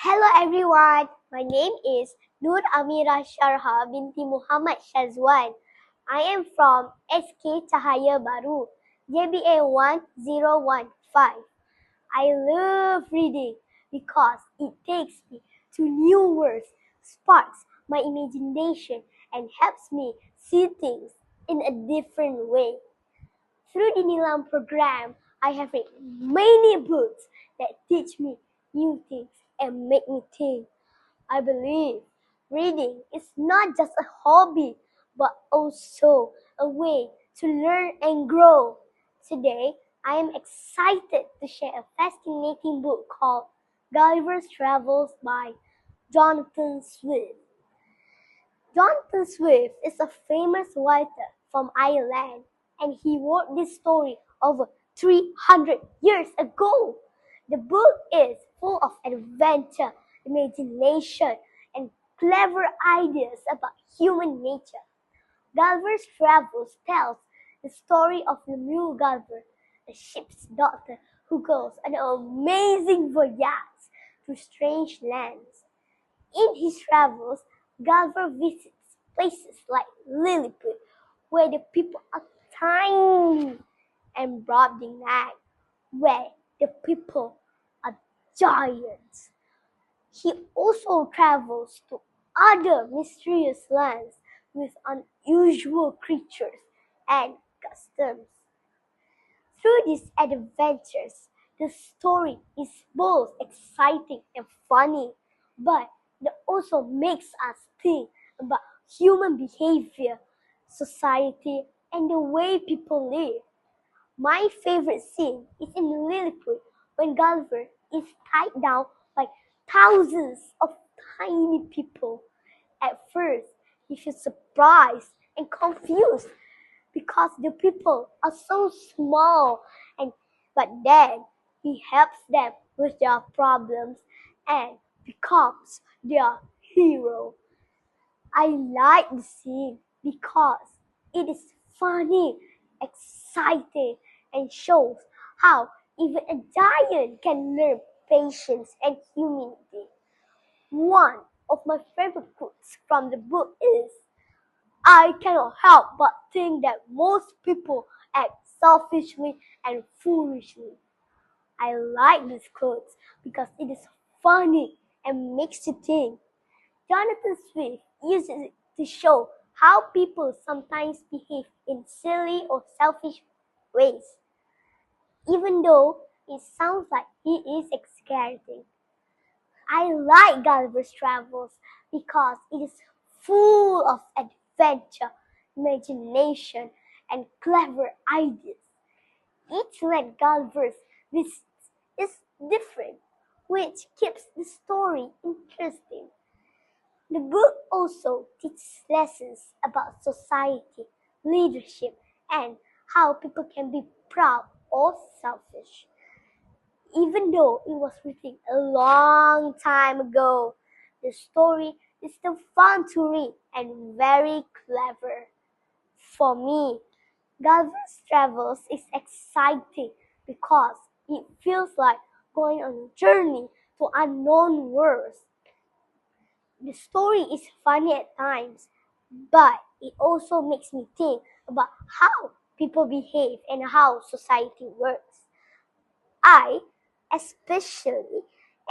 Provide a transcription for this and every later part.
Hello everyone, my name is Nur Amira Sharha binti Muhammad Shazwan. I am from SK Cahaya Baru, JBA 1015. I love reading because it takes me to new worlds, sparks my imagination, and helps me see things in a different way. Through the Nilam program, I have read many books that teach me new things and make me think. I believe reading is not just a hobby, but also a way to learn and grow. Today, I am excited to share a fascinating book called Gulliver's Travels by Jonathan Swift. Jonathan Swift is a famous writer from Ireland, and he wrote this story over 300 years ago. The book is full of adventure, imagination, and clever ideas about human nature. Gulliver's Travels tells the story of Lemuel Gulliver, a ship's doctor who goes on an amazing voyage through strange lands. In his travels, Gulliver visits places like Lilliput, where the people are tiny, and Brobdingnag, where the people are giants. He also travels to other mysterious lands with unusual creatures and customs. Through these adventures, the story is both exciting and funny, but it also makes us think about human behavior, society, and the way people live. My favorite scene is in Lilliput when Gulliver is tied down by thousands of tiny people. At first, he feels surprised and confused because the people are so small, but then he helps them with their problems and becomes their hero. I like the scene because it is funny, exciting, and shows how even a giant can learn patience and humility. One of my favorite quotes from the book is, I cannot help but think that most people act selfishly and foolishly. I like this quote because it is funny and makes you think. Jonathan Swift uses it to show how people sometimes behave in silly or selfish ways, even though it sounds like he is exaggerating. I like Gulliver's Travels because it is full of adventure, imagination, and clever ideas. Each land Gulliver's visits is different, which keeps the story interesting. The book also teaches lessons about society, leadership, and how people can be proud or selfish. Even though it was written a long time ago, the story is still fun to read and very clever. For me, Gulliver's Travels is exciting because it feels like going on a journey to unknown worlds. The story is funny at times, but it also makes me think about how people behave and how society works. I especially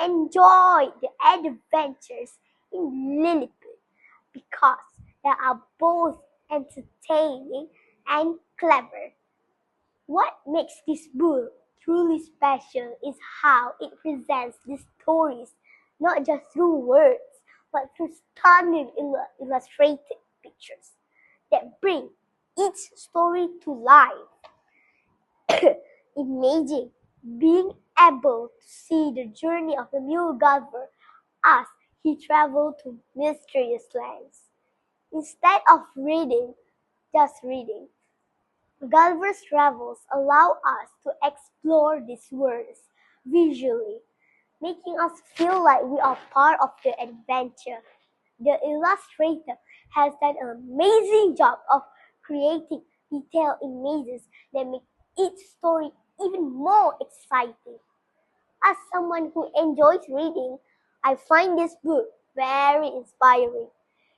enjoy the adventures in Lilliput because they are both entertaining and clever. What makes this book truly special is how it presents the stories not just through words but through stunning illustrated pictures that bring each story to life. Imagine being able to see the journey of the mule Gulliver as he traveled to mysterious lands. Instead of reading, Gulliver's Travels allow us to explore these worlds visually, making us feel like we are part of the adventure. The illustrator has done an amazing job of creating detailed images that make each story even more exciting. As someone who enjoys reading, I find this book very inspiring.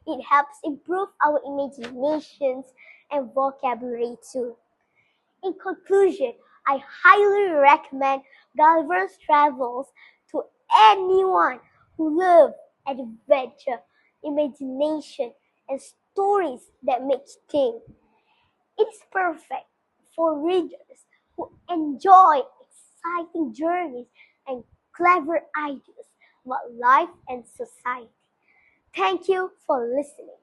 It helps improve our imaginations and vocabulary too. In conclusion, I highly recommend Gulliver's Travels to anyone who loves adventure, imagination, and stories that make you think. It is perfect for readers who enjoy exciting journeys and clever ideas about life and society. Thank you for listening.